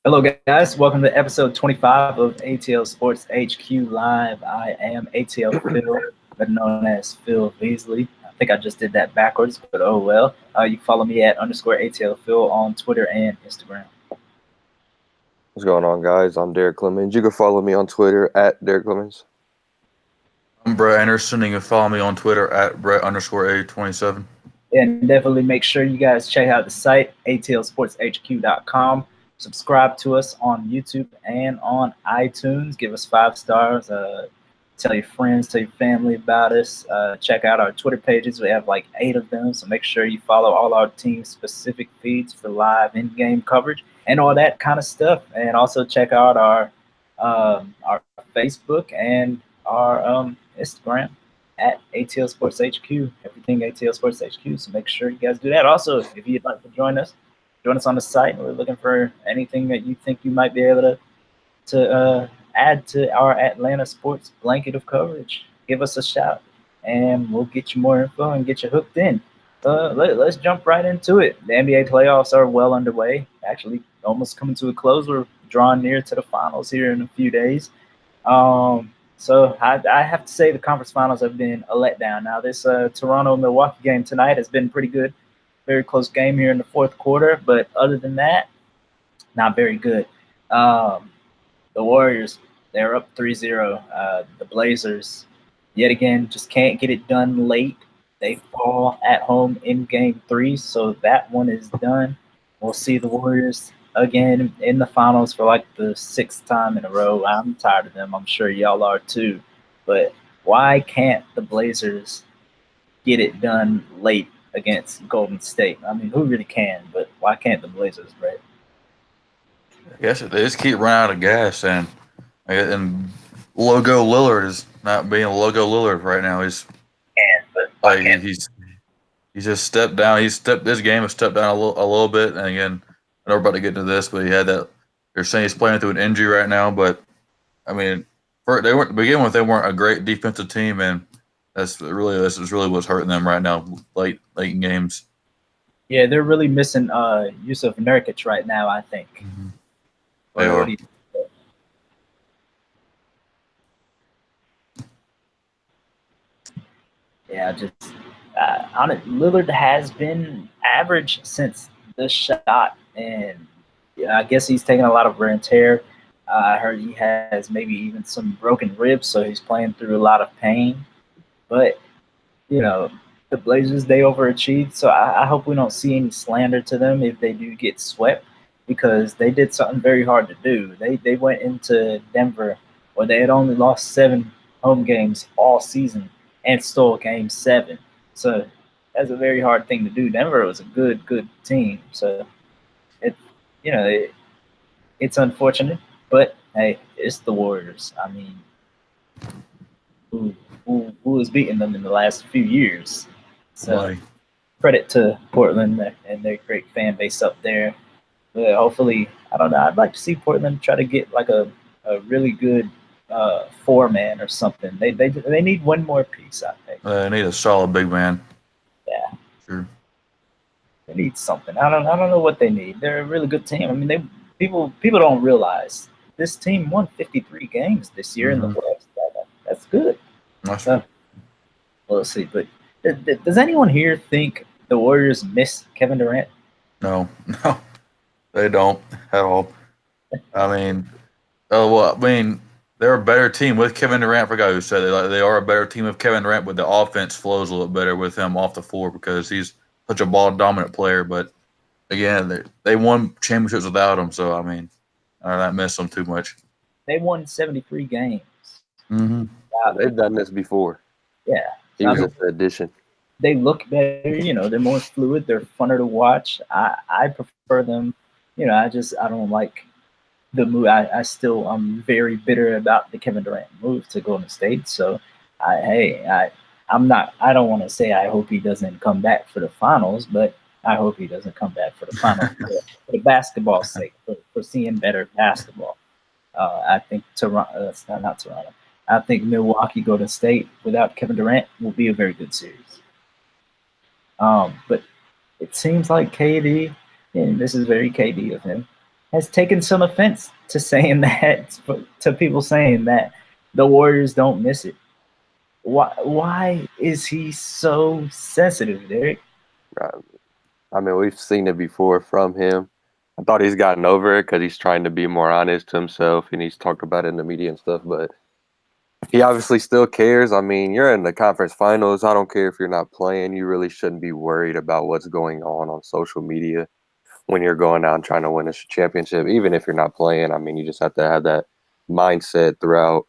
Hello, guys. Welcome to episode 25 of ATL Sports HQ Live. I am ATL Phil, better known as Phil Beasley. I think I just did that backwards, but oh well. You can follow me at _ ATL Phil on Twitter and Instagram. What's going on, guys? I'm Derek Clemens. You can follow me on Twitter at Derek Clemens. I'm Brett Anderson. You can follow me on Twitter at Brett_A27. And definitely make sure you guys check out the site, atlsportshq.com. Subscribe to us on YouTube and on iTunes. Give us 5 stars. Tell your friends, tell your family about us. Check out our Twitter pages. We have like 8 of them, so make sure you follow all our team-specific feeds for live in-game coverage and all that kind of stuff. And also check out our Facebook and our Instagram at ATL Sports HQ. Everything ATL Sports HQ. So make sure you guys do that. Also, if you'd like to join us on the site. We're looking for anything that you think you might be able to add to our Atlanta sports blanket of coverage. Give us a shout, and we'll get you more info and get you hooked in. Let's jump right into it. The NBA playoffs are well underway. Actually, almost coming to a close. We're drawing near to the finals here in a few days. So I have to say the conference finals have been a letdown. Now, this Toronto-Milwaukee game tonight has been pretty good. Very close game here in the fourth quarter, but other than that, not very good. The Warriors, they're up 3-0. The Blazers, yet again, just can't get it done late. They fall at home in game 3, so that one is done. We'll see the Warriors again in the finals for like the 6th time in a row. I'm tired of them. I'm sure y'all are too. But why can't the Blazers get it done late against Golden State? I mean, who really can? But why can't the Blazers, Brett? I guess they just keep running out of gas, and Logo Lillard is not being Logo Lillard right now. He's just stepped down. His game has stepped down a little bit. And again, I know we're about to get into this, but he had that. They're saying he's playing through an injury right now. But I mean, they weren't to begin with. They weren't a great defensive team, and this is really what's hurting them right now, late in games. Yeah, they're really missing Yusuf Nurkic right now, I think. Mm-hmm. They are. Yeah, Lillard has been average since the shot, and I guess he's taking a lot of wear and tear. I heard he has maybe even some broken ribs, so he's playing through a lot of pain. But the Blazers, they overachieved, so I hope we don't see any slander to them if they do get swept, because they did something very hard to do. They went into Denver where they had only lost 7 home games all season and stole game 7. So that's a very hard thing to do. Denver was a good team, so it's unfortunate, but hey, it's the Warriors. I mean, who has beaten them in the last few years? So credit to Portland and their great fan base up there. But hopefully, I don't know, I'd like to see Portland try to get like a really good 4-man or something. They need one more piece, I think. They need a solid big man. Yeah. Sure. They need something. I don't know what they need. They're a really good team. I mean, people don't realize this team won 53 games this year in the West. That's good. That's we'll see. But does anyone here think the Warriors miss Kevin Durant? No, they don't at all. I mean, they're a better team with Kevin Durant. I forgot who said it. They are a better team with Kevin Durant, but the offense flows a little better with him off the floor because he's such a ball-dominant player. But again, they won championships without him, so I mean, I don't miss them too much. They won 73 games. Mm-hmm. They've done this before. Yeah. He was just an addition. They look better, they're more fluid, they're funner to watch. I prefer them. I don't like the move. I'm very bitter about the Kevin Durant move to Golden State. So I don't want to say I hope he doesn't come back for the finals, but I hope he doesn't come back for the finals for the basketball's sake, for seeing better basketball. I think not Toronto. I think Milwaukee Golden State without Kevin Durant will be a very good series. But it seems like KD, and this is very KD of him, has taken some offense to saying that, to people saying that the Warriors don't miss it. Why is he so sensitive, Derek? I mean, we've seen it before from him. I thought he's gotten over it because he's trying to be more honest to himself and he's talked about it in the media and stuff, but he obviously still cares. I mean, you're in the conference finals. I don't care if you're not playing. You really shouldn't be worried about what's going on social media when you're going out and trying to win a championship, even if you're not playing. I mean, you just have to have that mindset throughout.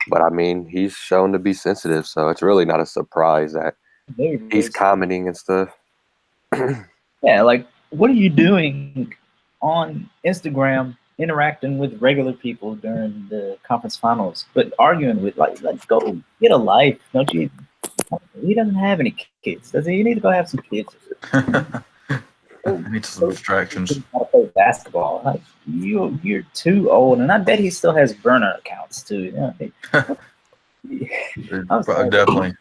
But I mean, he's shown to be sensitive, so it's really not a surprise that he's commenting and stuff. Yeah, like, what are you doing on Instagram interacting with regular people during the conference finals, but arguing with, like, let's go get a life, don't you? He doesn't have any kids, does he? You need to go have some kids. I need some distractions. To play basketball. Like, you're too old, and I bet he still has burner accounts too. Definitely.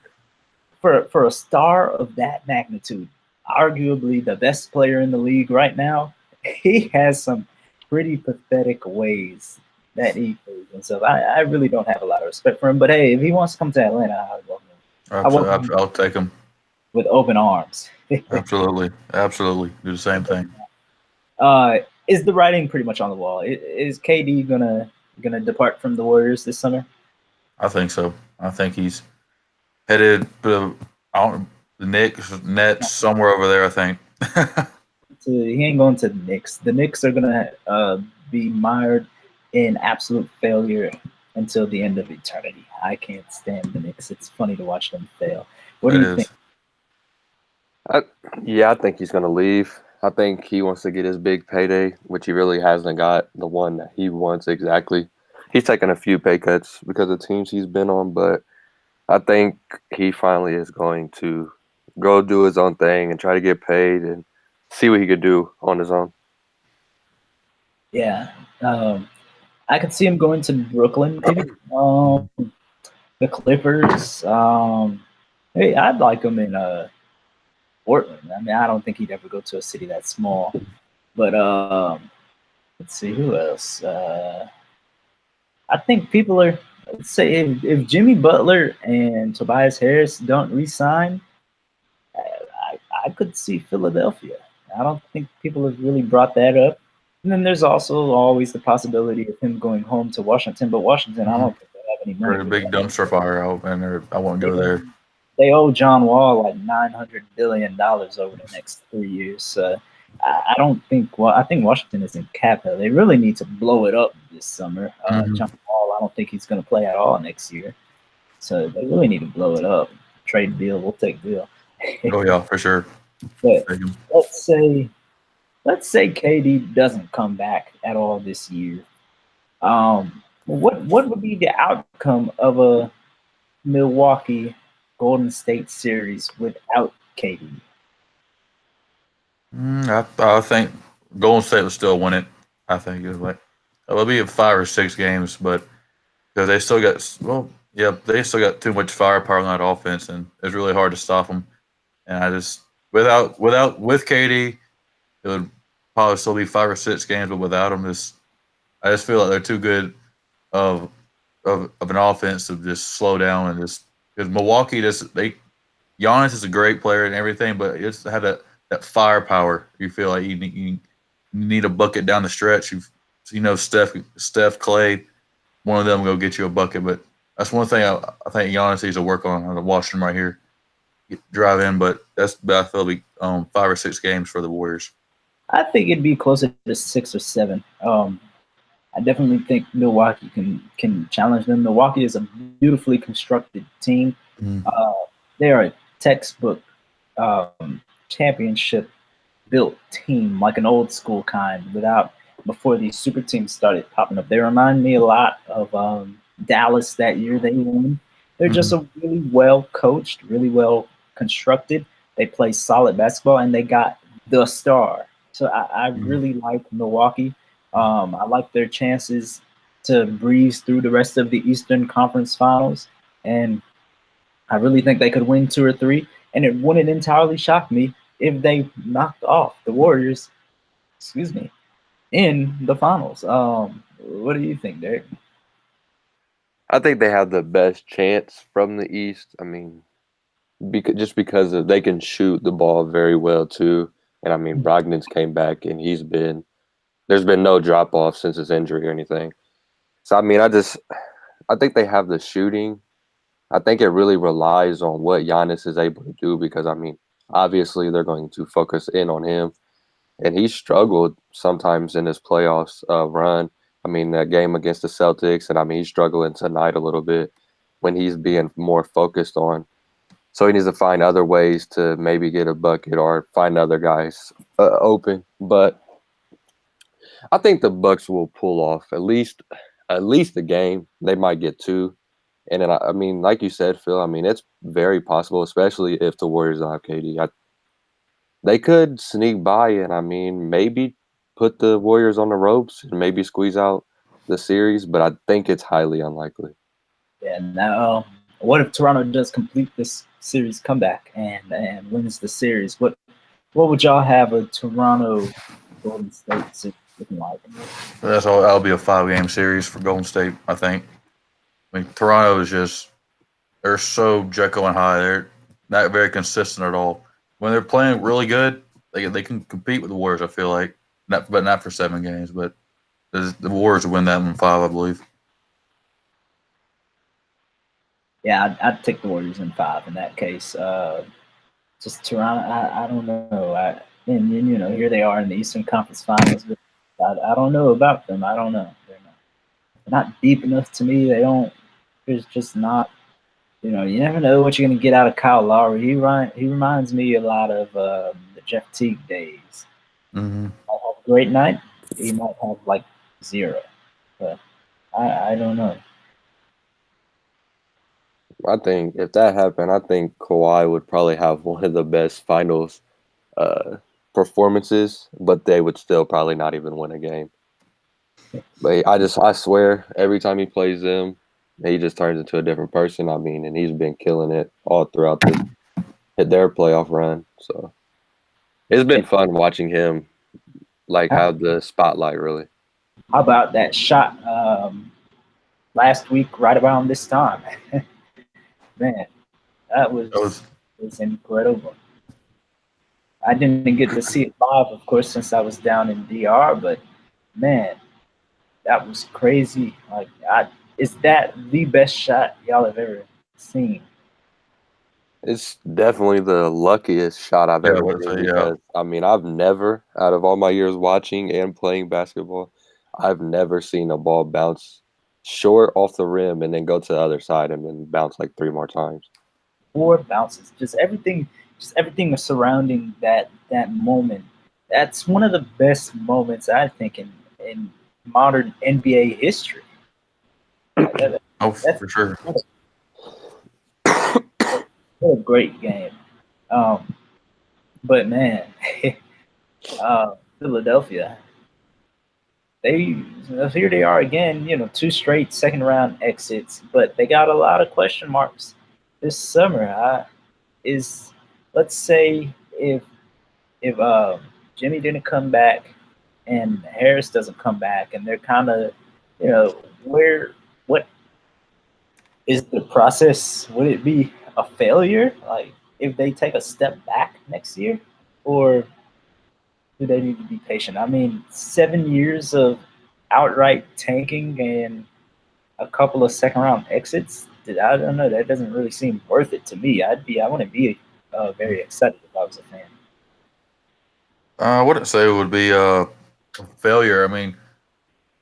For a star of that magnitude, arguably the best player in the league right now, he has some pretty pathetic ways that he plays himself. I really don't have a lot of respect for him, but hey, if he wants to come to Atlanta, I welcome him I'll take him with open arms. Absolutely, do the same thing. Is the writing pretty much on the wall? Is KD gonna depart from the Warriors this summer? I think so. I think he's headed to the Nets, somewhere over there, I think. He ain't going to the Knicks. The Knicks are gonna be mired in absolute failure until the end of eternity. I can't stand the Knicks. It's funny to watch them fail. What do you think? I think he's going to leave. I think he wants to get his big payday, which he really hasn't got the one that he wants exactly. He's taken a few pay cuts because of teams he's been on, but I think he finally is going to go do his own thing and try to get paid and see what he could do on his own. Yeah. I could see him going to Brooklyn, maybe. The Clippers. Hey, I'd like him in Portland. I mean, I don't think he'd ever go to a city that small. But let's see, who else? I think people are, let's say, if Jimmy Butler and Tobias Harris don't re-sign, I could see Philadelphia. I don't think people have really brought that up. And then there's also always the possibility of him going home to Washington, but Washington, I don't think they have any money. A big dumpster fire out, and I won't go there. They owe John Wall like $900 billion over the next 3 years. I don't think. Well, I think Washington is in cap. They really need to blow it up this summer. John Wall, I don't think he's going to play at all next year. So they really need to blow it up. Trade Beal, we'll take Beal. Oh yeah, for sure. But let's say KD doesn't come back at all this year. What would be the outcome of a Milwaukee Golden State series without KD? I think Golden State will still win it. I think it'll be 5 or 6 games, but because they still got they still got too much firepower on that offense, and it's really hard to stop them. And I just with KD, it would probably still be 5 or 6 games, but without him, I just feel like they're too good of an offense to just slow down and just because Milwaukee Giannis is a great player and everything, but it just had that firepower. You feel like you need a bucket down the stretch. Steph, Clay, one of them will go get you a bucket. But that's one thing I think Giannis needs to work on. I'm watching him right here, drive in. But I feel it'll be 5 or 6 games for the Warriors. I think it'd be closer to 6 or 7. I definitely think Milwaukee can challenge them. Milwaukee is a beautifully constructed team. They are a textbook championship built team, like an old school kind, before these super teams started popping up. They remind me a lot of Dallas that year they won. They're just a really well coached, really well constructed. They play solid basketball, and they got the star. So I really like Milwaukee. I like their chances to breeze through the rest of the Eastern Conference Finals, and I really think they could win 2 or 3. And it wouldn't entirely shock me if they knocked off the Warriors. Excuse me. in the finals. What do you think, Derek? I think they have the best chance from the East. I mean, just because they can shoot the ball very well too. And I mean, Brogdon's came back and there's been no drop off since his injury or anything. So I mean, I think they have the shooting. I think it really relies on what Giannis is able to do because I mean, obviously they're going to focus in on him, and he struggled sometimes in his playoffs run. I mean, that game against the Celtics, and I mean, he's struggling tonight a little bit when he's being more focused on. So he needs to find other ways to maybe get a bucket or find other guys open. But I think the Bucks will pull off at least the game. They might get two. And then I mean, like you said, Phil, I mean, it's very possible, especially if the Warriors don't have KD. They could sneak by and I mean, maybe put the Warriors on the ropes and maybe squeeze out the series, but I think it's highly unlikely. Yeah. Now, what if Toronto does complete this series comeback and wins the series? What would y'all have a Toronto Golden State series looking like? That'll be a 5-game series for Golden State, I think. I mean, Toronto is just they're so Jekyll and Hyde. They're not very consistent at all. When they're playing really good, they can compete with the Warriors. I feel like, not for 7 games, but the Warriors will win that in 5, I believe. Yeah, I'd take the Warriors in 5 in that case. Just Toronto, I don't know. And you know, here they are in the Eastern Conference Finals. But I don't know about them. I don't know. They're not deep enough to me. They don't. There's just not. You know, you never know what you're gonna get out of Kyle Lowry. He reminds me a lot of the Jeff Teague days. Mm-hmm. Might have a great night. He might have like 0, but I don't know. I think if that happened, I think Kawhi would probably have one of the best finals uh, performances, but they would still probably not even win a game. But I swear, every time he plays them, he just turns into a different person. I mean, and he's been killing it all throughout their playoff run. So it's been fun watching him like How, have the spotlight really. how about that shot last week, right around this time? Man, that was incredible. I didn't get to see it live, of course, since I was down in DR. But man, that was crazy. Like, is that the best shot y'all have ever seen? It's definitely the luckiest shot I've Yeah, I ever would seen say yeah. because I mean I've never, out of all my years watching and playing basketball, I've never seen a ball bounce short off the rim and then go to the other side and then bounce like 3 more times. 4 bounces, just everything surrounding that moment. That's one of the best moments I think in modern NBA history. Oh, That's for sure. a great game. Um, but man, Philadelphia, they here they are again. You know, 2 straight second round exits, but they got a lot of question marks this summer. Is let's say if Jimmy didn't come back and Harris doesn't come back, and they're kind of, you know, where what is the process? Would it be a failure? Like if they take a step back next year, or do they need to be patient? I mean, 7 years of outright tanking and a couple of second round exits. I don't know. That doesn't really seem worth it to me. I wouldn't be very excited if I was a fan. I wouldn't say it would be a failure. I mean,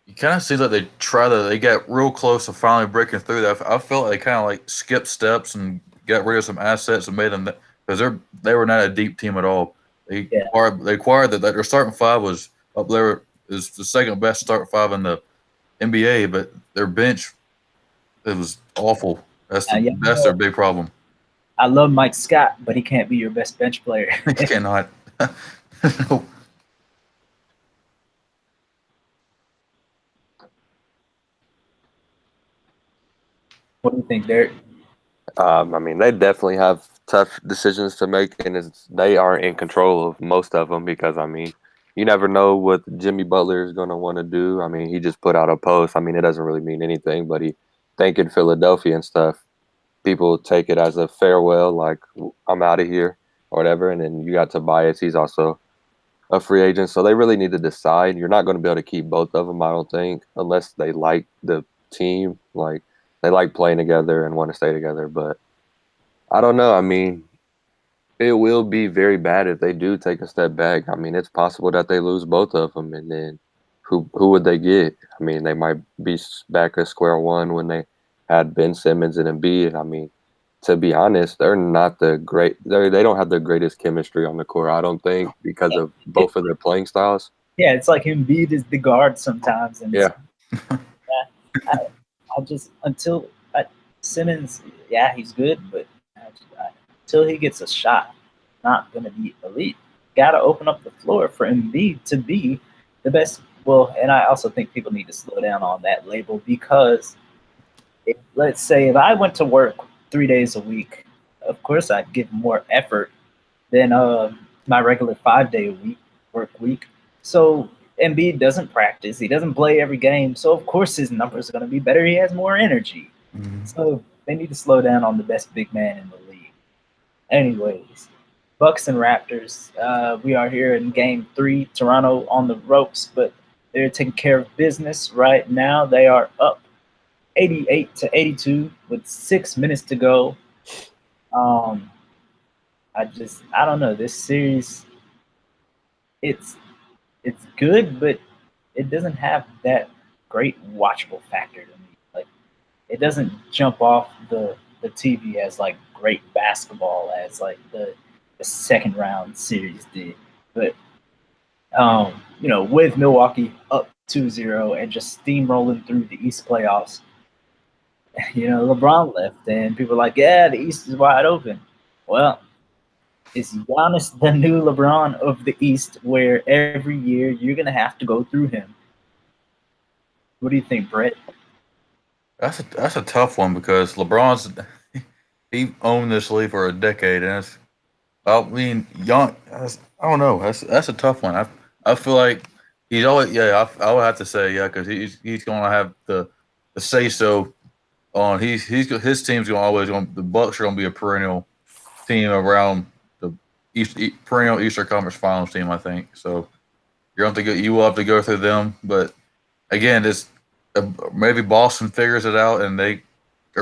you kind of see that they got real close to finally breaking through that. I felt like they kind of like skipped steps and got rid of some assets and made them because they were not a deep team at all. Yeah. They acquired that their starting 5 was up there is the second best starting 5 in the NBA, but their bench it was awful. Yeah, That's their big problem. I love Mike Scott, but he can't be your best bench player. He cannot. No. What do you think, Derek? I mean, they definitely have tough decisions to make, and they are in control of most of them because, I mean, you never know what Jimmy Butler is going to want to do. I mean, he just put out a post. I mean, it doesn't really mean anything, but he thanking Philadelphia and stuff. People take it as a farewell, like I'm out of here or whatever. And then you got Tobias. He's also a free agent. So they really need to decide. You're not going to be able to keep both of them, I don't think, unless they like the team. Like they like playing together and want to stay together. But I don't know. I mean, it will be very bad if they do take a step back. I mean, it's possible that they lose both of them, and then who would they get? I mean, they might be back at square one when they had Ben Simmons and Embiid. I mean, to be honest, they're not the great. They don't have the greatest chemistry on the court. I don't think because of both of their playing styles. Yeah, it's like Embiid is the guard sometimes, and Yeah. I just Simmons, yeah, he's good, but until he gets a shot, not going to be elite. Got to open up the floor for Embiid to be the best. Well, and I also think people need to slow down on that label because, let's say, if I went to work 3 days a week, of course I'd give more effort than my regular 5 day a week work week. So Embiid doesn't practice. He doesn't play every game. So of course his numbers are going to be better. He has more energy. Mm-hmm. So they need to slow down on the best big man in the league. Anyways, Bucks and Raptors. We are here in Game 3. Toronto on the ropes, but they're taking care of business right now. They are up 88-82 with 6 minutes to go. I don't know. This series, it's good, but it doesn't have that great watchable factor to me. Like it doesn't jump off the TV as like great basketball as like the second round series did. But with Milwaukee up 2-0 and just steamrolling through the East playoffs, LeBron left and people were like, yeah, the East is wide open. Well, is Giannis the new LeBron of the East, where every year you're gonna have to go through him? What do you think, Brett? That's a tough one because LeBron's he owned this league for a decade, and I mean, young. I don't know. That's a tough one. I feel like he's always I would have to say because he's going to have the say so on his team's going the Bucks are going to be a perennial team around the perennial Eastern Conference Finals team. I think so. You will have to go through them, but again, this maybe Boston figures it out and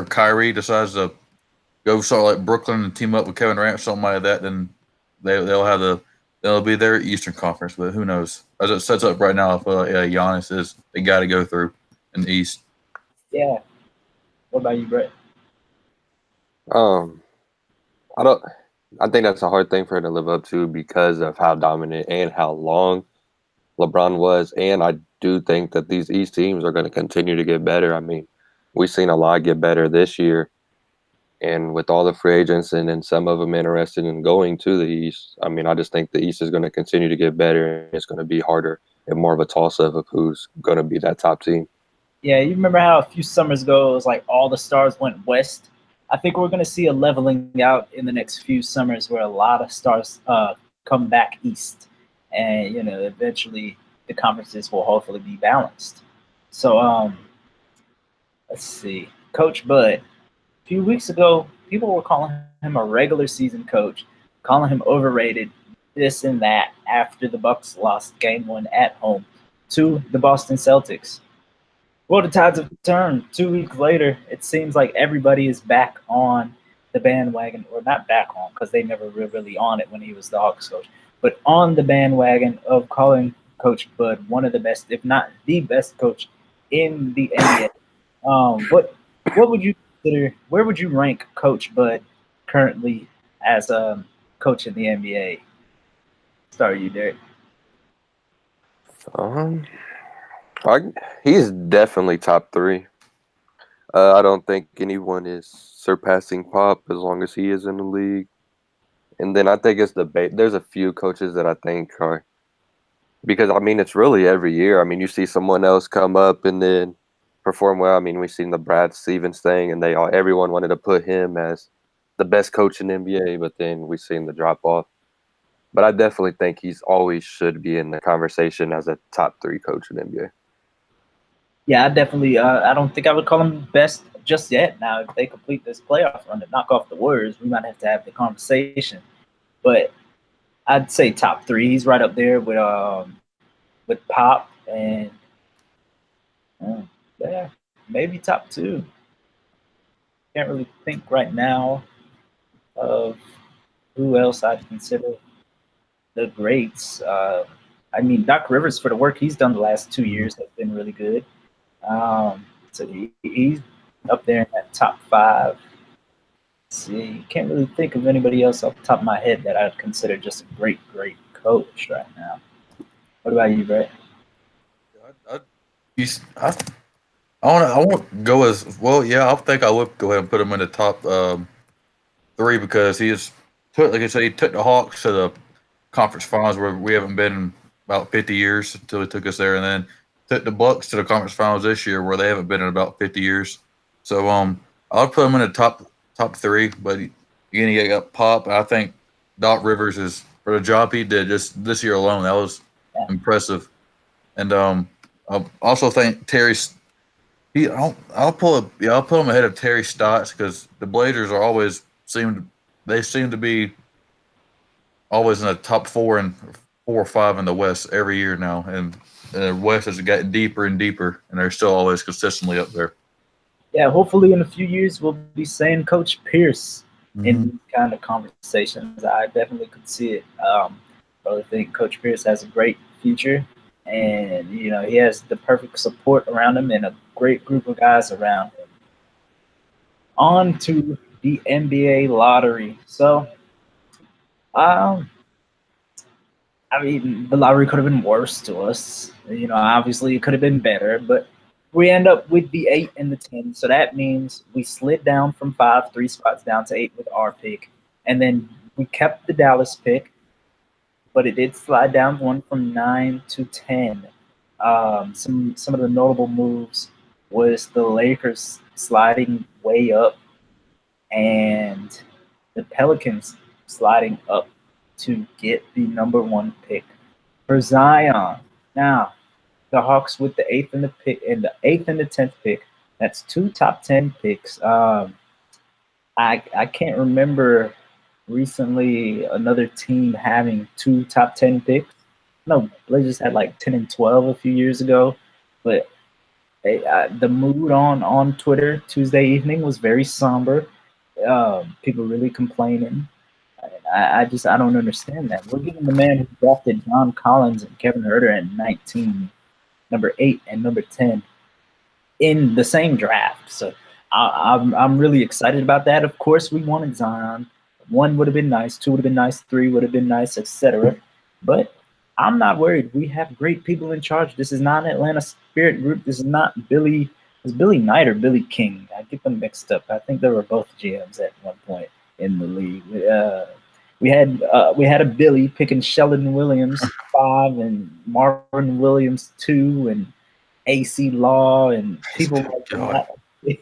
Kyrie decides to go sort of like Brooklyn and team up with Kevin Durant, something like that, then they'll be their Eastern Conference. But who knows? As it sets up right now, I feel like Giannis is the guy to go through in the East. Yeah. What about you, Brett? I don't. I think that's a hard thing for him to live up to because of how dominant and how long LeBron was, and I do think that these East teams are going to continue to get better. I mean, we've seen a lot get better this year. And with all the free agents and some of them interested in going to the East, I mean, I just think the East is going to continue to get better. And it's going to be harder and more of a toss-up of who's going to be that top team. Yeah, you remember how a few summers ago it was like all the stars went west? I think we're going to see a leveling out in the next few summers where a lot of stars come back east. And, eventually the conferences will hopefully be balanced. So, let's see. Coach Bud. A few weeks ago, people were calling him a regular season coach, calling him overrated, this and that, after the Bucks lost Game 1 at home to the Boston Celtics. Well, the tides have turned. 2 weeks later, it seems like everybody is back on the bandwagon, or not back on, because they never were really on it when he was the Hawks coach, but on the bandwagon of calling Coach Bud one of the best, if not the best coach in the NBA. What would you consider? Where would you rank Coach Bud currently as a coach in the NBA? Start you, Derek. He's definitely top 3. I don't think anyone is surpassing Pop as long as he is in the league. And then I think it's there's a few coaches that I think are, because I mean it's really every year. I mean you see someone else come up and then perform well. I mean we've seen the Brad Stevens thing, and everyone wanted to put him as the best coach in the NBA, but then we've seen the drop off. But I definitely think he's always should be in the conversation as a top 3 coach in the NBA. Yeah, I definitely. I don't think I would call him best just yet. Now, if they complete this playoff run to knock off the Warriors, we might have the conversation. But I'd say top 3. He's right up there with Pop and yeah, maybe top 2. Can't really think right now of who else I'd consider the greats. I mean, Doc Rivers, for the work he's done the last 2 years, has been really good. So he's up there in that top 5. Let's see, can't really think of anybody else off the top of my head that I'd consider just a great coach right now. What about you, Brett? I, I want to go as well. Yeah, I think I would go ahead and put him in the top 3 because like I said, he took the Hawks to the conference finals where we haven't been in about 50 years until he took us there, and then took the Bucks to the conference finals this year where they haven't been in about 50 years. So I'll put him in the top 3. But again, he got Pop. I think Doc Rivers is for the job he did just this year alone. That was impressive. And I also think I'll put him ahead of Terry Stotts because the Blazers are always seem to be always in the top 4 and 4 or 5 in the West every year now, and the West has gotten deeper and deeper, and they're still always consistently up there. Yeah, hopefully in a few years we'll be saying Coach Pierce in these kind of conversations. I definitely could see it. I really think Coach Pierce has a great future, and he has the perfect support around him and a great group of guys around him. On to the NBA lottery. So, I mean, the lottery could have been worse to us. Obviously it could have been better, but we end up with the 8 and the 10. So that means we slid down from 5, 3 spots down to 8 with our pick. And then we kept the Dallas pick, but it did slide down one from 9 to 10. Some of the notable moves was the Lakers sliding way up and the Pelicans sliding up to get the number 1 pick for Zion. Now, the Hawks with the 8th and the 8th and the 10th pick. That's 2 top 10 picks. I can't remember recently another team having 2 top 10 picks. No, Blazers had like 10 and 12 a few years ago, but the mood on Twitter Tuesday evening was very somber. People really complaining. I don't understand that. We're giving the man who drafted John Collins and Kevin Huerter at 19, number 8 and number 10 in the same draft. So I'm really excited about that. Of course, we wanted Zion. 1 would have been nice, 2 would have been nice, 3 would have been nice, etc. But I'm not worried. We have great people in charge. This is not an Atlanta Spirit group. This is not Billy. Is Billy Knight or Billy King? I get them mixed up. I think they were both GMs at one point in the league. We had a Billy picking Sheldon Williams 5 and Marvin Williams 2 and AC Law and people like that.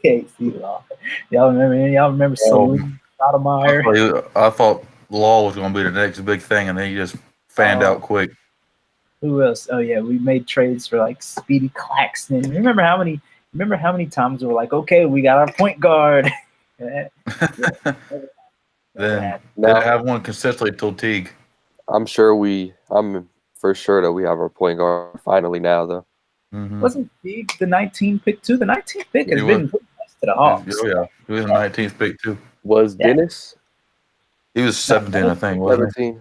AC Law. Y'all remember Salim Stoudemire? I thought Law was going to be the next big thing, and then he just fanned out quick. Who else? Oh yeah, we made trades for like Speedy Claxton. Remember how many times we were like, okay, we got our point guard. Then didn't have one consistently till Teague. I'm for sure that we have our point guard finally now, though. Mm-hmm. Wasn't Teague the 19th pick too? The 19th pick has been pretty nice to the Hawks. Oh yeah, he was the 19th pick too. Was Dennis? He was 17, I think. 17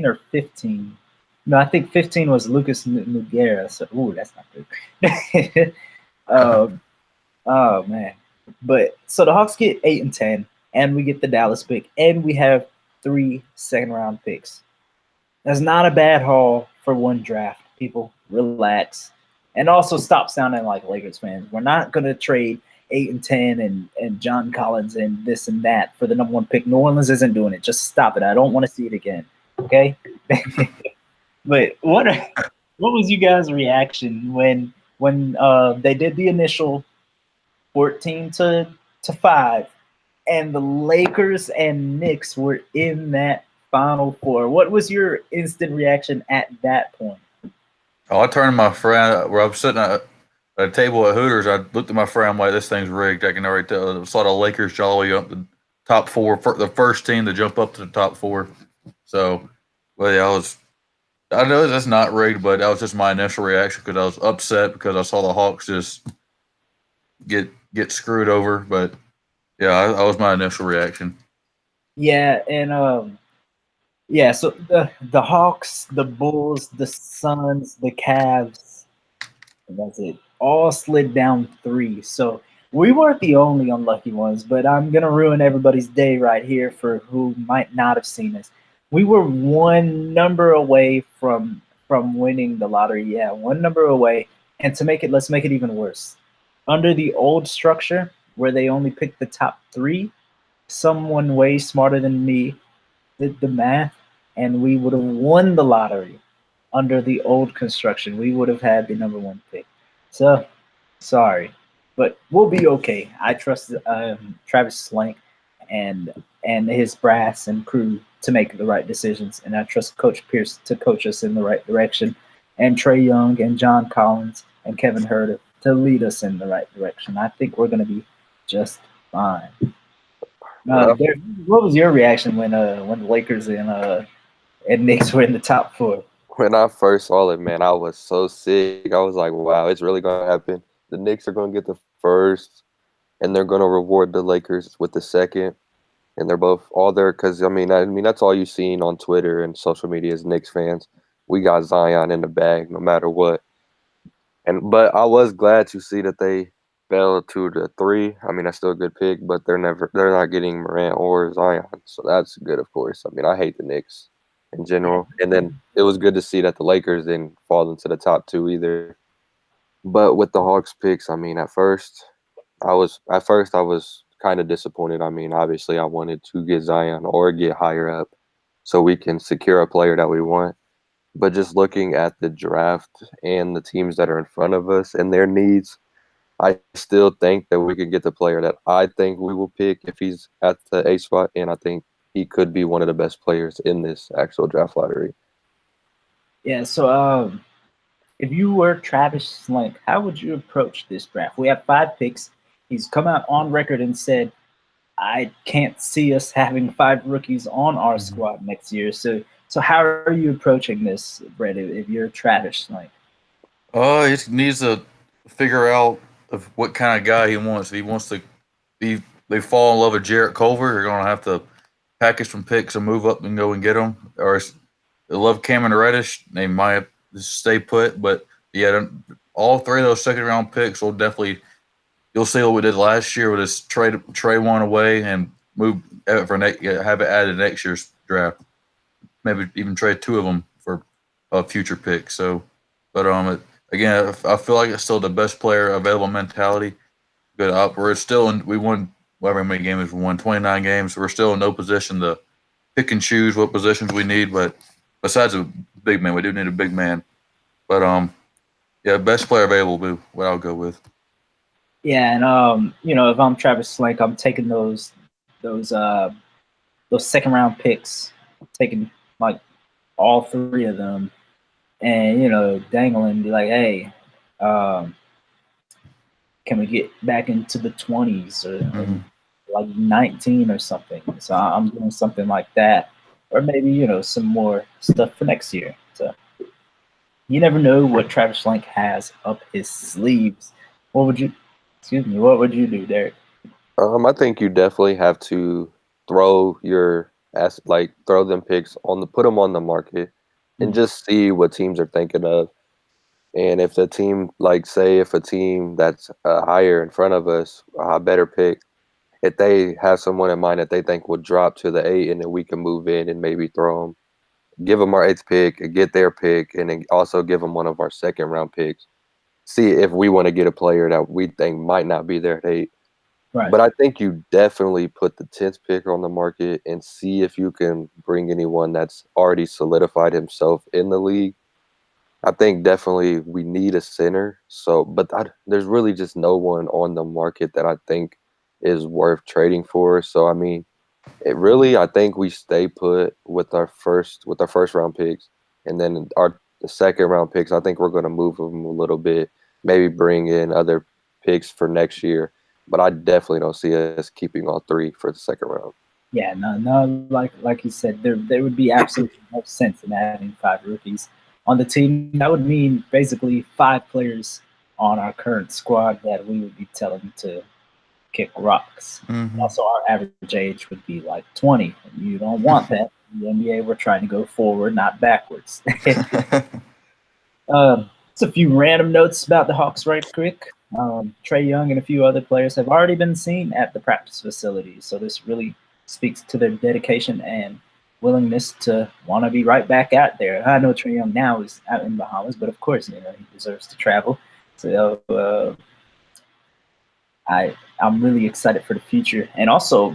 or 15. No, I think 15 was Lucas Nogueira. So, that's not good. Oh man. But so the Hawks get 8 and 10, and we get the Dallas pick, and we have 3 second-round picks. That's not a bad haul for one draft. People, relax, and also stop sounding like Lakers fans. We're not gonna trade 8 and 10 and John Collins and this and that for the number 1 pick. New Orleans isn't doing it. Just stop it. I don't want to see it again. Okay. But what was you guys' reaction when they did the initial 14-5, and the Lakers and Knicks were in that Final Four. What was your instant reaction at that point? Oh, I turned to my friend where I was sitting at a table at Hooters. I looked at my friend. I'm like, this thing's rigged. I can already tell. I saw the Lakers jolly up the top four, the first team to jump up to the top four. So, well, yeah, I know that's not rigged, but that was just my initial reaction because I was upset because I saw the Hawks just get screwed over. But yeah, that was my initial reaction. Yeah, and yeah, so the Hawks, the Bulls, the Suns, the Cavs, and that's it. All slid down 3. So we weren't the only unlucky ones, but I'm gonna ruin everybody's day right here for who might not have seen this. We were one number away from winning the lottery. Yeah, one number away. And to make it, let's make it even worse. Under the old structure, where they only picked the top 3, someone way smarter than me did the math, and we would have won the lottery under the old construction. We would have had the number 1 pick. So sorry, but we'll be okay. I trust Travis Slank and his brass and crew to make the right decisions, and I trust Coach Pierce to coach us in the right direction, and Trey Young and John Collins and Kevin Herter to lead us in the right direction. I think we're going to be just fine. Derek, what was your reaction when the Lakers and Knicks were in the top 4? When I first saw it, man, I was so sick. I was like, wow, it's really going to happen. The Knicks are going to get the first, and they're going to reward the Lakers with the second. And they're both all there because, I mean, that's all you've seen on Twitter and social media as Knicks fans. We got Zion in the bag no matter what. But I was glad to see that they fell to the 3. I mean, that's still a good pick, but they're not getting Morant or Zion. So that's good, of course. I mean, I hate the Knicks in general. And then it was good to see that the Lakers didn't fall into the top 2 either. But with the Hawks picks, I mean, at first I was kind of disappointed. I mean, obviously I wanted to get Zion or get higher up so we can secure a player that we want. But just looking at the draft and the teams that are in front of us and their needs, I still think that we could get the player that I think we will pick if he's at the A spot, and I think he could be one of the best players in this actual draft lottery. Yeah, so if you were Travis Slank, how would you approach this draft? We have 5 picks. He's come out on record and said, I can't see us having 5 rookies on our squad next year. So how are you approaching this, Brett, if you're Travis Slank? He needs to figure out of what kind of guy he wants. If he wants to they fall in love with Jarrett Culver, they're gonna have to package some picks and move up and go and get them. Or if they love Cameron Reddish, they might just stay put. But yeah, all 3 of those second round picks will definitely. You'll see what we did last year with this trade one away and move it for have it added next year's draft. Maybe even trade 2 of them for a future pick. So, but again, I feel like it's still the best player available mentality. Good, we're still in. We won however many games we won, 29 games. We're still in no position to pick and choose what positions we need. But besides a big man, we do need a big man. But yeah, best player available will be what I'll go with. Yeah, and if I'm Travis Slank, I'm taking those second round picks, taking like all 3 of them, and dangling, be like, hey, can we get back into the 20s or like 19 or something? So I'm doing something like that, or maybe some more stuff for next year. So you never know what Travis Slank has up his sleeves. What would you do, Derek? I think you definitely have to throw throw them picks put them on the market and just see what teams are thinking of. And if the team, if a team that's higher in front of us, a better pick, if they have someone in mind that they think will drop to the 8, and then we can move in and maybe give them our 8th pick, get their pick, and then also give them one of our second round picks. See if we want to get a player that we think might not be there at 8. Right. But I think you definitely put the 10th pick on the market and see if you can bring anyone that's already solidified himself in the league. I think definitely we need a center. There's really just no one on the market that I think is worth trading for. So, I mean, It really, I think we stay put with our first round picks, and then the second round picks. I think we're going to move them a little bit, maybe bring in other picks for next year. But I definitely don't see us keeping all three for the second round. Yeah, no, like you said, there would be absolutely no sense in having five rookies on the team. That would mean basically five players on our current squad that we would be telling to kick rocks. Also, our average age would be like 20. You don't want that. In the NBA, we're trying to go forward, not backwards. Just a few random notes about the Hawks right quick. Trae Young and a few other players have already been seen at the practice facility, so this really speaks to their dedication and willingness to want to be right back out there. I know Trae Young now is out in Bahamas, but of course, he deserves to travel. So I'm really excited for the future. And also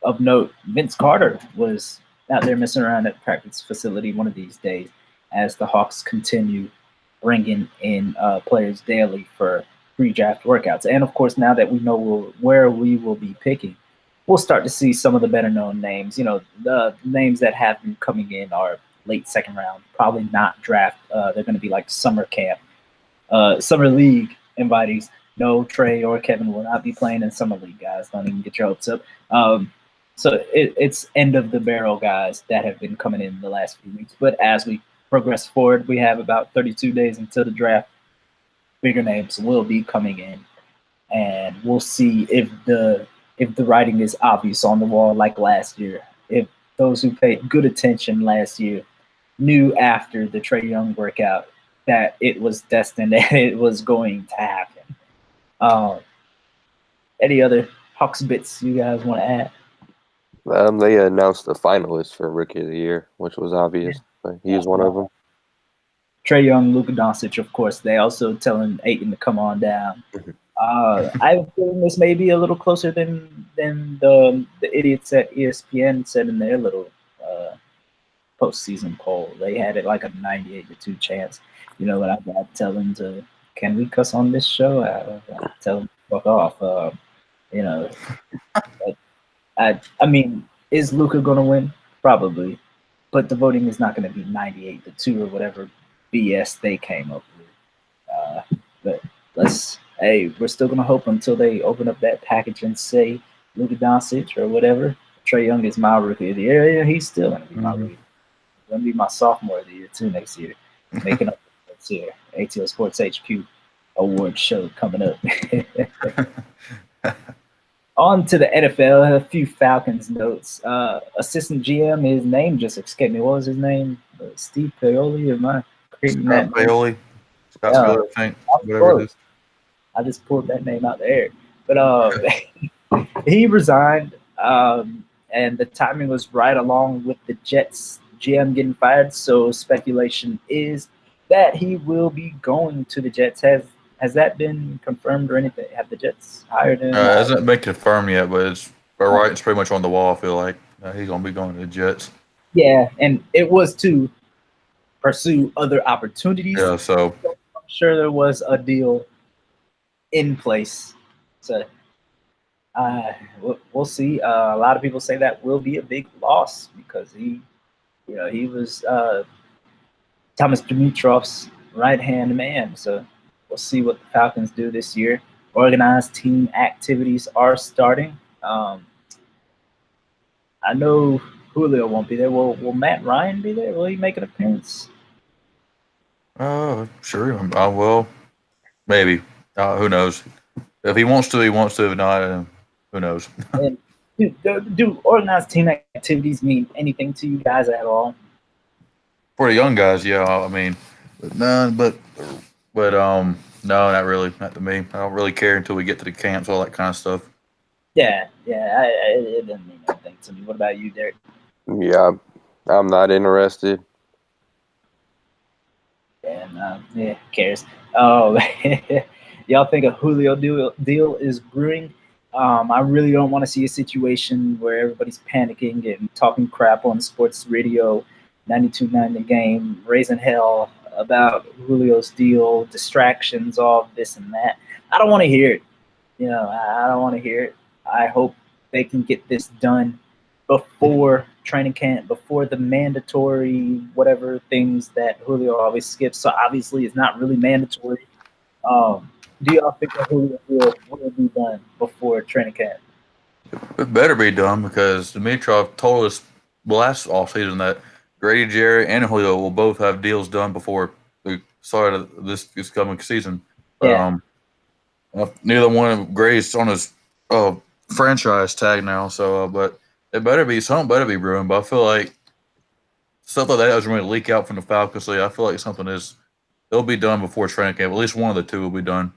of note, Vince Carter was out there messing around at the practice facility one of these days as the Hawks continue bringing in players daily for pre-draft workouts. And of course, now that we know where we will be picking, we'll start to see some of the better known names. The names that have been coming in are late second round, probably not draft. They're going to be like summer camp, summer league invitees. No, Trae or Kevin will not be playing in summer league, guys. Don't even get your hopes up. So it's end of the barrel guys that have been coming in the last few weeks. But as we progress forward, we have about 32 days until the draft. Bigger names will be coming in, and we'll see if the writing is obvious on the wall like last year. If those who paid good attention last year knew after the Trae Young workout that it was destined, that it was going to happen. Any other Hawks bits you guys want to add? They announced the finalists for Rookie of the Year, which was obvious. But he was one of them. Trae Young, Luka Doncic, of course. They also telling Ayton to come on down. I have a feeling this may be a little closer than the idiots at ESPN said in their little postseason poll. They had it like a 98-2 chance. You know what? I tell them to, can we cuss on this show? I tell them to fuck off. You know, I mean, is Luka going to win? Probably, but the voting is not going to be 98-2 or whatever BS they came up with. But we're still going to hope until they open up that package and say Luka Doncic or whatever. Trae Young is my rookie of the year. Yeah, he's still going to be my rookie. He's going to be my sophomore of the year too next year. Making up next year. ATL Sports HQ award show coming up. On to the NFL, a few Falcons notes. Assistant GM, his name just escaped me. What was his name? Steve Paoli? Am I creating that? Paoli. Scott Paoli, I think. Whatever it is. I just pulled that name out the air. But he resigned, and the timing was right along with the Jets GM getting fired. So speculation is that he will be going to the Jets. Has that been confirmed or anything? Have the Jets hired him? It hasn't been confirmed yet, but it's pretty much on the wall. I feel like he's gonna be going to the Jets. Yeah, and it was to pursue other opportunities. Yeah, so I'm sure there was a deal in place. So we'll see. A lot of people say that will be a big loss because he was Thomas Dimitrov's right-hand man. So we'll see what the Falcons do this year. Organized team activities are starting. I know Julio won't be there. Will Matt Ryan be there? Will he make an appearance? Sure. I will. Maybe. Who knows? If he wants to, he wants to. If not, who knows? And do organized team activities mean anything to you guys at all? For the young guys, yeah. I mean, no, but no, not really. Not to me. I don't really care until we get to the camps, all that kind of stuff. Yeah. It doesn't mean anything to me. What about you, Derek? Yeah, I'm not interested. And who cares? Y'all think a Julio deal is brewing? I really don't want to see a situation where everybody's panicking and talking crap on sports radio, 92.9 The Game, raising hell about Julio's deal, distractions, all this and that. I don't want to hear it. I don't want to hear it. I hope they can get this done before training camp, before the mandatory whatever things that Julio always skips. So obviously, it's not really mandatory. Do y'all think that Julio will be done before training camp? It better be done because Dimitrov told us last offseason that Grady Jarrett and Julio will both have deals done before the start of this coming season. But Yeah, neither one of Grady's on his uh, franchise tag now. So, but it better be something better be brewing. But I feel like stuff like that doesn't really leak out from the Falcons. So I feel like something is it'll be done before training camp. At least one of the two will be done.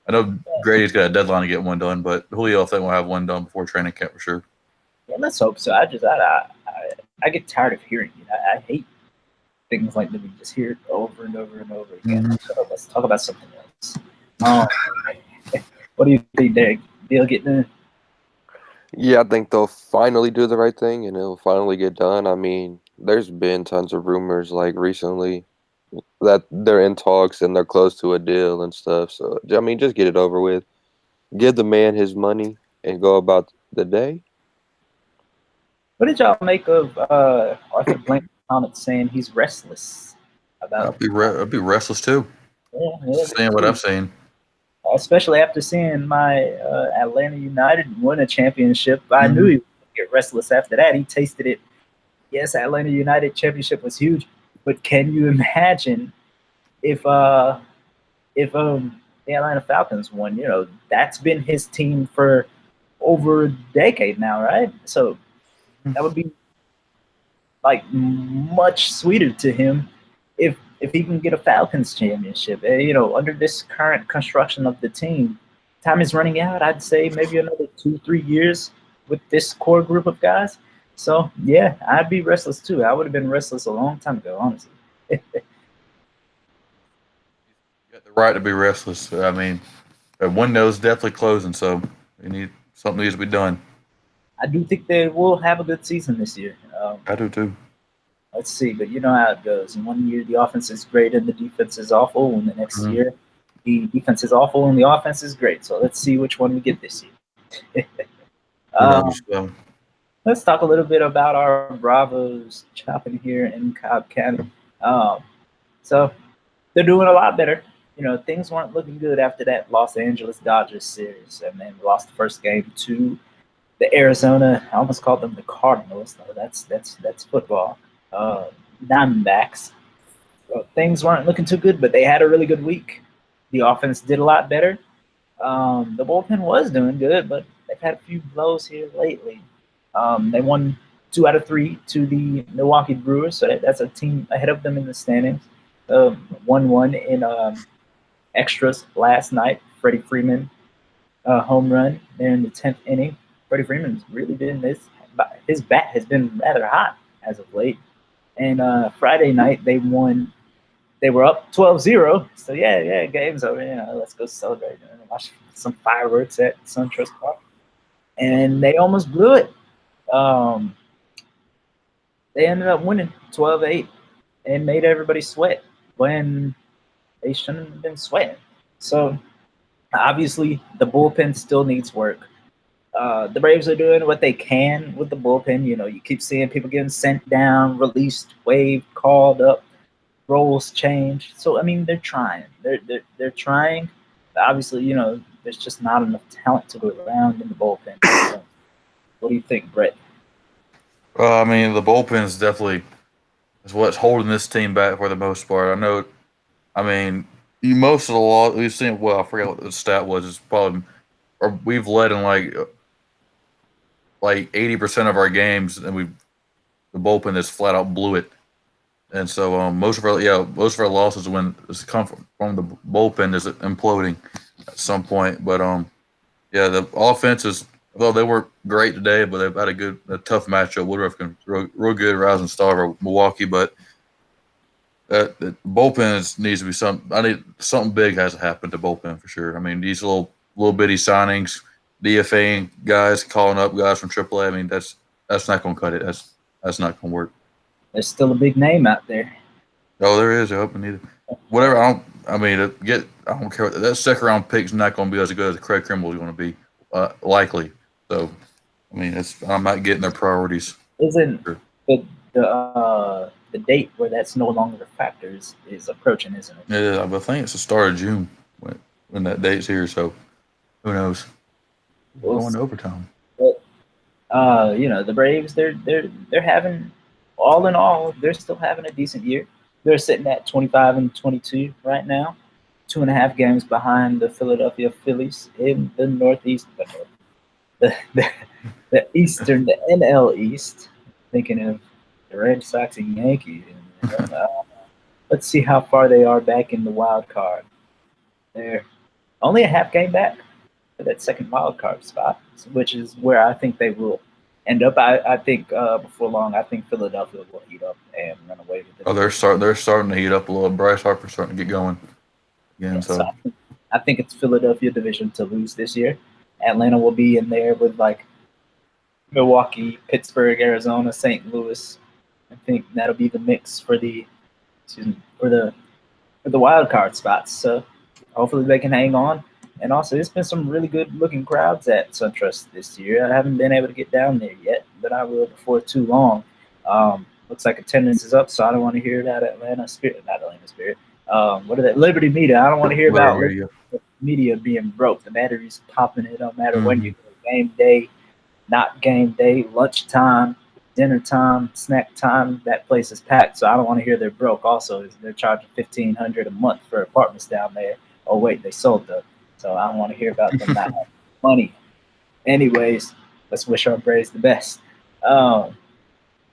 I know Grady's got a deadline to get one done, but Julio I think will have one done before training camp for sure. yeah. Let's hope so. I get tired of hearing it. I hate things like that. We just hear it over and over and over again. Mm-hmm. So let's talk about something else. Um, what do you think, Derek? Deal getting in? Yeah, I think they'll finally do the right thing and it'll finally get done. I mean, there's been tons of rumors like recently that they're in talks and they're close to a deal and stuff. So, I mean, just get it over with. Give the man his money and go about the day. What did y'all make of Arthur Blank's comment saying he's restless about? I'd be restless too. Yeah, Seeing what I've seen. especially after seeing my Atlanta United win a championship. I knew he would get restless after that. He tasted it. Yes, Atlanta United championship was huge, but can you imagine if the Atlanta Falcons won? You know, that's been his team for over a decade now, right? So that would be like much sweeter to him if he can get a Falcons championship. You know, under this current construction of the team, time is running out. I'd say maybe another 2-3 years with this core group of guys. So yeah, I'd be restless too. I would have been restless a long time ago, honestly. You got the right to be restless. I mean, the window's definitely closing, so something needs to be done. I do think they will have a good season this year. I do too. Let's see, but you know how it goes. In one year, the offense is great and the defense is awful. And the next year, the defense is awful and the offense is great. So let's see which one we get this year. So. Let's talk a little bit about our Bravos chopping here in Cobb County. So they're doing a lot better. You know, things weren't looking good after that Los Angeles Dodgers series, and then we lost the first game to the Arizona. I almost called them the Cardinals. No, that's football. Diamondbacks. So things weren't looking too good, but they had a really good week. The offense did a lot better. The bullpen was doing good, but they've had a few blows here lately. They won 2 out of 3 to the Milwaukee Brewers, so that's a team ahead of them in the standings. 1-1 in extras last night. Freddie Freeman home run there in the 10th inning. Freddie Freeman's really been his bat has been rather hot as of late. And Friday night they won. They were up 12-0. So yeah, game's over. You know, let's go celebrate and watch some fireworks at SunTrust Park. And they almost blew it. They ended up winning 12-8 and made everybody sweat when they shouldn't have been sweating. So obviously the bullpen still needs work. The Braves are doing what they can with the bullpen. You know, you keep seeing people getting sent down, released, waived, called up, roles changed. So I mean, they're trying. They're trying. But obviously, you know, there's just not enough talent to go around in the bullpen. So, what do you think, Brett? I mean, the bullpen is definitely is what's holding this team back for the most part. I know. I mean, most of the loss we've seen. Well, I forget what the stat was. It's probably or we've led in like 80% of our games, and the bullpen just flat out blew it. And so most of our losses when it's come from the bullpen is imploding at some point. But yeah, the offense is although they weren't great today, but they've had a tough matchup. Woodruff can real good rising star of Milwaukee, but the bullpen needs to be something big has to happen to bullpen for sure. I mean these little bitty signings, DFA guys calling up guys from AAA. I mean that's not going to cut it. That's not going to work. There's still a big name out there. Oh, there is. I hope neither. Whatever. I don't care. That second round pick's not going to be as good as Craig Kimbrell is going to be likely. So, I mean, I'm not getting their priorities. isn't Sure. the date where that's no longer a factor is approaching, isn't it? Yeah, I think it's the start of June when that date's here. So who knows? We'll Going see. to overtime. But the Braves they're having all in all they're still having a decent year. They're sitting at 25-22 right now, 2.5 games behind the Philadelphia Phillies in the Northeast, the, the Eastern, the NL East. Thinking of the Red Sox and Yankees. Let's see how far they are back in the wild card. They're only a half game back for that second wild card spot, which is where I think they will end up. I think before long, I think Philadelphia will heat up and run away with the Oh, division. they're starting to heat up a little. Bryce Harper's starting to get going again. Yeah, so So I think it's Philadelphia division to lose this year. Atlanta will be in there with like Milwaukee, Pittsburgh, Arizona, St. Louis. I think that'll be the mix for the excuse me, for the wild card spots. So hopefully they can hang on. And also, there's been some really good looking crowds at SunTrust this year. I haven't been able to get down there yet, but I will before too long. Looks like attendance is up, so I don't want to hear that Atlanta Spirit, not Atlanta Spirit. What are that? Liberty Media. I don't want to hear about Liberty Media. Media being broke. The battery's popping. It don't matter when Mm-hmm. you go. Game day, not game day, lunchtime, dinner time, snack time. That place is packed. So I don't want to hear they're broke. Also, they're charging $1,500 a month for apartments down there. Oh wait, they sold them. So I don't want to hear about them not having money. Anyways, let's wish our Braves the best. Um,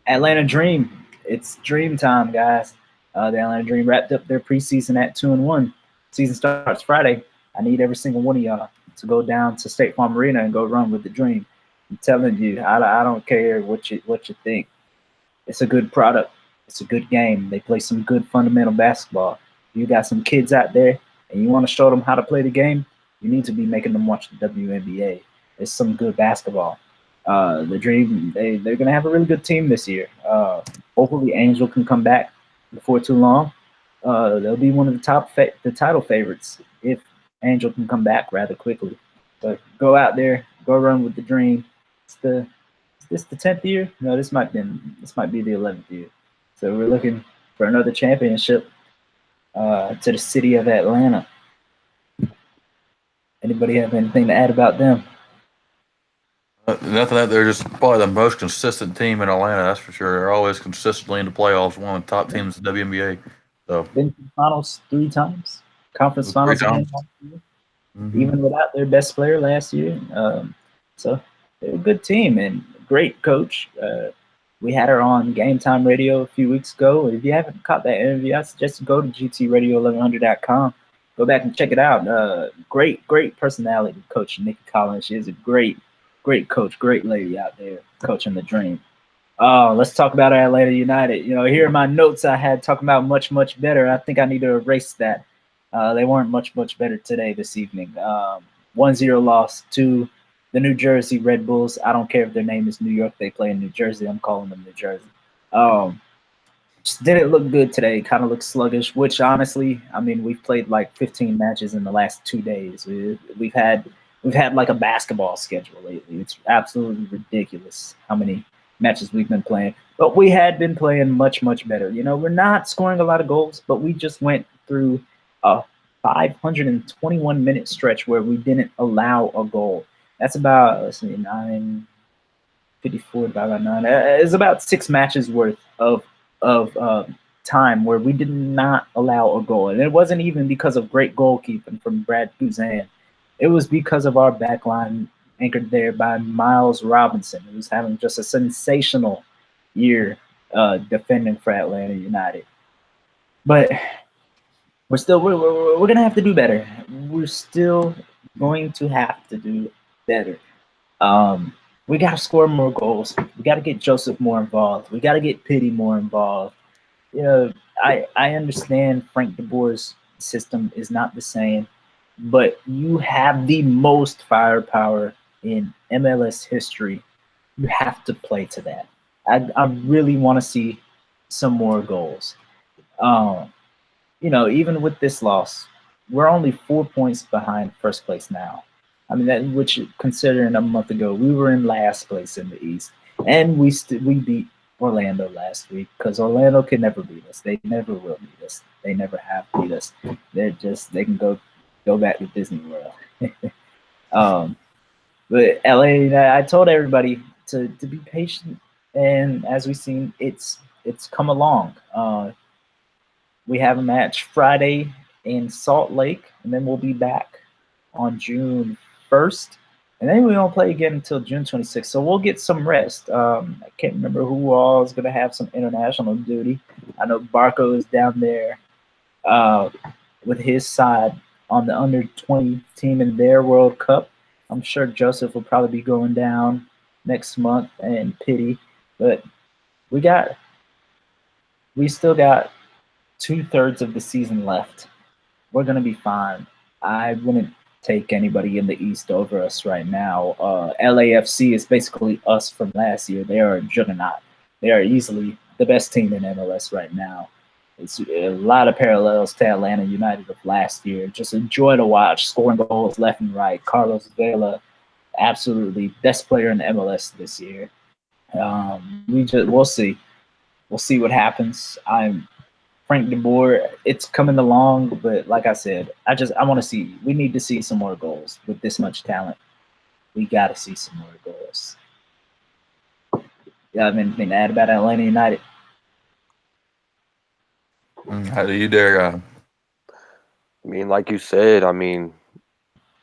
Atlanta Dream. It's dream time, guys. The Atlanta Dream wrapped up their preseason at 2-1. Season starts Friday. I need every single one of y'all to go down to State Farm Arena and go run with the Dream. I'm telling you, I don't care what you think. It's a good product. It's a good game. They play some good fundamental basketball. You got some kids out there, and you want to show them how to play the game. You need to be making them watch the WNBA. It's some good basketball. The Dream, they're gonna have a really good team this year. Hopefully, Angel can come back before too long. They'll be one of the title favorites if Angel can come back rather quickly. But go out there, go run with the Dream. It's the is this the 10th year? No, this might be the 11th year. So we're looking for another championship to the city of Atlanta. Anybody have anything to add about them? Nothing that they're just probably the most consistent team in Atlanta. That's for sure. They're always consistently in the playoffs. One of the top teams in the WNBA. So Been to the finals 3 times, conference three finals again times. last year, Mm-hmm. even without their best player last year. So they're a good team and great coach. We had her on Game Time Radio a few weeks ago. If you haven't caught that interview, I suggest you go to gtradio1100.com. Go back and check it out. Great personality, Coach Nikki Collins. She is a great coach, great lady out there coaching the Dream. Let's talk about Atlanta United. Here are my notes I had talking about much better. I think I need to erase that. They weren't much better today, this evening. 1-0 loss to the New Jersey Red Bulls. I don't care if their name is New York. They play in New Jersey. I'm calling them New Jersey. Just didn't look good today. Kind of looked sluggish, which honestly, I mean, we've played like 15 matches in the last 2 days. We've had like a basketball schedule lately. It's absolutely ridiculous how many matches we've been playing. But we had been playing much better. We're not scoring a lot of goals, but we just went through a 521-minute stretch where we didn't allow a goal. That's about, let's see, 954 divided by 9. It's about 6 matches worth of time where we did not allow a goal. And it wasn't even because of great goalkeeping from Brad Guzan. It was because of our back line anchored there by Miles Robinson, who's having just a sensational year defending for Atlanta United. But we're gonna have to do better. We're still going to have to do better. We got to score more goals. We got to get Joseph more involved. We got to get Pity more involved. I understand Frank DeBoer's system is not the same, but you have the most firepower in MLS history. You have to play to that. I really want to see some more goals. Even with this loss, we're only 4 points behind first place now. I mean, which considering a month ago, we were in last place in the East. And we beat Orlando last week because Orlando can never beat us. They never will beat us. They never have beat us. They can go back to Disney World. um, but LA, I told everybody to be patient, and as we've seen, it's come along. We have a match Friday in Salt Lake, and then we'll be back on June 1st. And then we won't play again until June 26th. So we'll get some rest. I can't remember who all is going to have some international duty. I know Barco is down there uh, with his side on the under 20 team in their World Cup. I'm sure Joseph will probably be going down next month and Pity. But we got we still got 2/3 of the season left. We're gonna be fine. I wouldn't take anybody in the East over us right now. LAFC is basically us from last year. They are a juggernaut. They are easily the best team in MLS right now. It's a lot of parallels to Atlanta United of last year. Just a joy to watch, scoring goals left and right. Carlos Vela, absolutely best player in the MLS this year. We'll see. We'll see what happens. I'm Frank DeBoer, it's coming along, but like I said, I want to see. We need to see some more goals with this much talent. We got to see some more goals. You have anything to add about Atlanta United? How do you dare? I mean, like you said, I mean,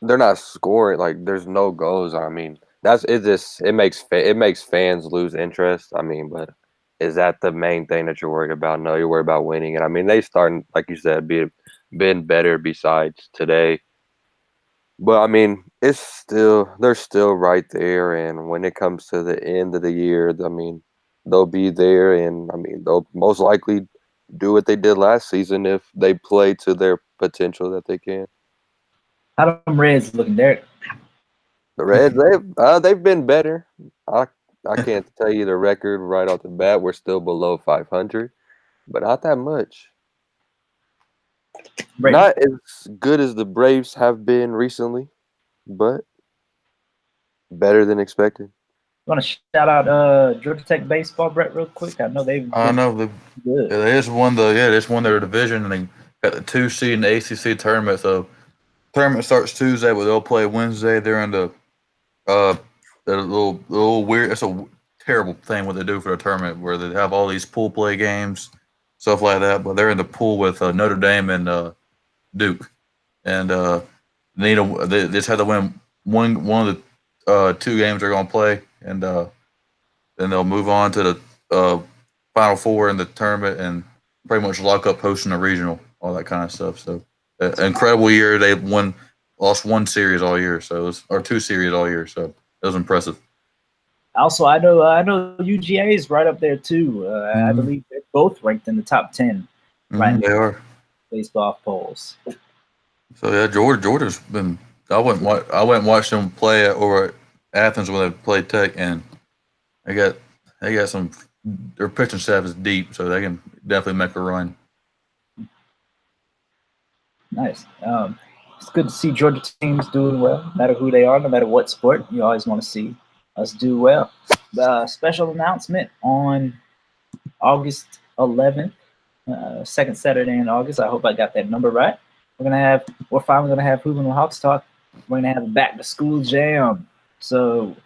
they're not scoring. Like, there's no goals. I mean, it makes fans lose interest. I mean, but is that the main thing that you're worried about? No, you're worried about winning. And I mean, they starting, like you said, been better besides today. But I mean, they're still right there. And when it comes to the end of the year, I mean, they'll be there, and I mean, they'll most likely do what they did last season if they play to their potential that they can. How them Reds looking, Derek? The Reds, they've been better. I I can't tell you the record right off the bat. We're still below 500, but not that much. Brady, Not as good as the Braves have been recently, but better than expected. you want to shout out Georgia Tech baseball, Brett, real quick? I know they've I been know good. they just won their division and they got the 2 seed in the ACC tournament. So tournament starts Tuesday, but they'll play Wednesday. They're in uh the little weird. It's a terrible thing what they do for the tournament where they have all these pool play games, stuff like that. But they're in the pool with Notre Dame and Duke, and they just had to win one of the 2 games they're going to play, and then they'll move on to the Final Four in the tournament and pretty much lock up hosting the regional, all that kind of stuff. So, incredible year. They lost 1 series all year, or 2 series all year. So it was impressive. Also, I know UGA is right up there too. I Mm-hmm. believe they're both ranked in the top 10 right Mm-hmm, now they are. baseball polls. So yeah, Georgia's been. I went and watched them play over at Athens when they played Tech, and they got they got some. Their pitching staff is deep, so they can definitely make a run. Nice. It's good to see Georgia teams doing well, no matter who they are, no matter what sport. You always want to see us do well. Special announcement on August 11th, second Saturday in August. I hope I got that number right. We're finally gonna have Hoopin' with Hawks talk. We're gonna have a back to school jam. So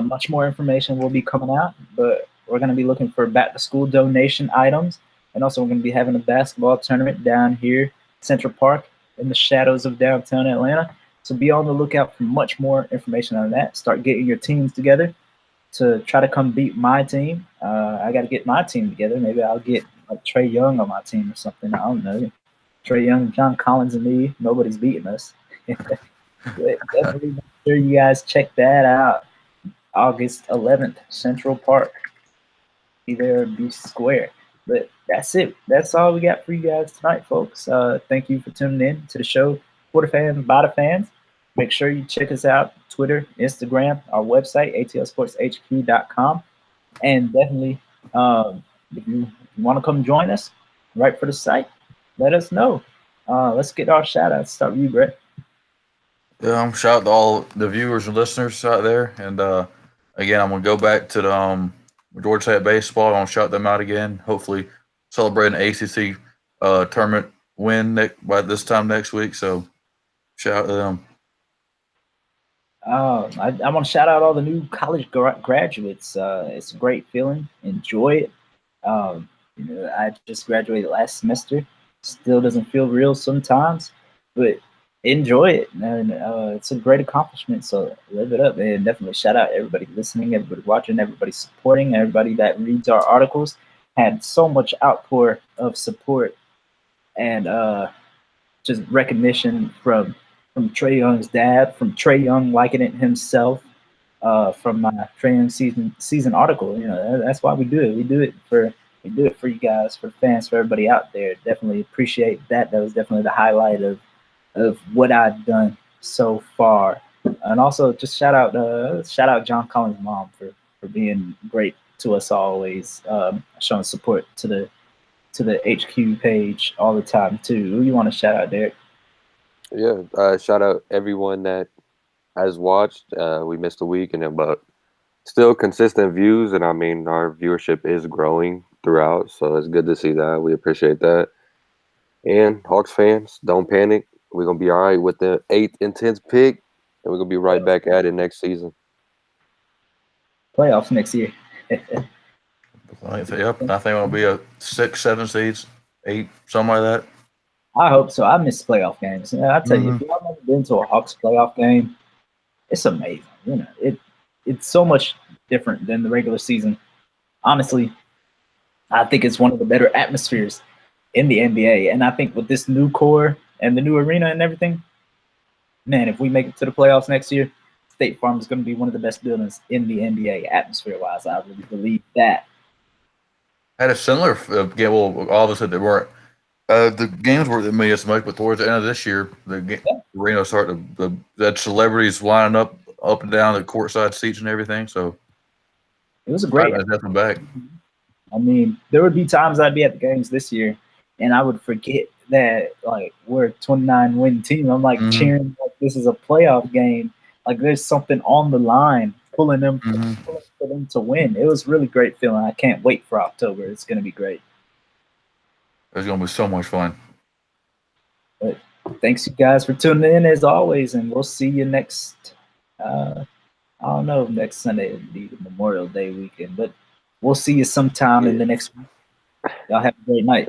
much more information will be coming out, but we're gonna be looking for back to school donation items, and also we're gonna be having a basketball tournament down here, Central Park, in the shadows of downtown Atlanta. So be on the lookout for much more information on that. Start getting your teams together to try to come beat my team. I got to get my team together. Maybe I'll get like Trey Young on my team or something. I don't know. Trey Young, John Collins, and me. Nobody's beating us. Definitely make sure you guys check that out. August 11th, Central Park. Be there, be square. But that's it. That's all we got for you guys tonight, folks. Thank you for tuning in to the show, for the fans, by the fans. Make sure you check us out Twitter, Instagram, our website, atlsportshq.com. And definitely, if you want to come join us right for the site, let us know. Let's get our shout outs. Start with you, Brett. Yeah, I'm shout out to all the viewers and listeners out there, and again, I'm gonna go back to the Georgia State baseball. I'm gonna shout them out again. Hopefully, celebrate an ACC tournament win by this time next week. So shout out to them. I want to shout out all the new college graduates. It's a great feeling. Enjoy it. I just graduated last semester. Still doesn't feel real sometimes, but enjoy it. And it's a great accomplishment. So live it up. And definitely shout out everybody listening, everybody watching, everybody supporting, everybody that reads our articles. Had so much outpour of support and just recognition from Trey Young's dad, from Trey Young liking it himself, from my Trey Young season article. That's why we do it. We do it for you guys, for fans, for everybody out there. Definitely appreciate that. That was definitely the highlight of what I've done so far. And also just shout out John Collins' mom for being great to us always, showing support to the HQ page all the time too. Who you want to shout out, Derek? Yeah, shout out everyone that has watched. We missed a week, but still consistent views, and I mean our viewership is growing throughout, so it's good to see that. We appreciate that. And Hawks fans, don't panic. We're gonna be all right with the 8th and 10th pick, and we're gonna be right back at it next season. Playoffs next year. Yep, I think it'll be a 6, 7 seeds, 8, something like that. I hope so. I miss playoff games. I tell you, if y'all never been to a Hawks playoff game, it's amazing. It's so much different than the regular season. Honestly, I think it's one of the better atmospheres in the NBA. And I think with this new core and the new arena and everything, man, if we make it to the playoffs next year, State Farm is going to be one of the best buildings in the NBA atmosphere-wise. I really believe that. Had a similar game. Well, obviously they weren't. The games weren't me as much, but towards the end of this year, the arena started that celebrities lining up and down the courtside seats and everything. So it was a great. Definitely back. I mean, there would be times I'd be at the games this year, and I would forget that like we're a 29 win team. I'm like cheering like this is a playoff game. Like there's something on the line, pulling them for them to win. It was really great feeling. I can't wait for October. It's going to be great. It's going to be so much fun. But thanks you guys for tuning in as always, and we'll see you next. I don't know, next Sunday it'll be the Memorial Day weekend, but we'll see you sometime in the next week. Y'all have a great night.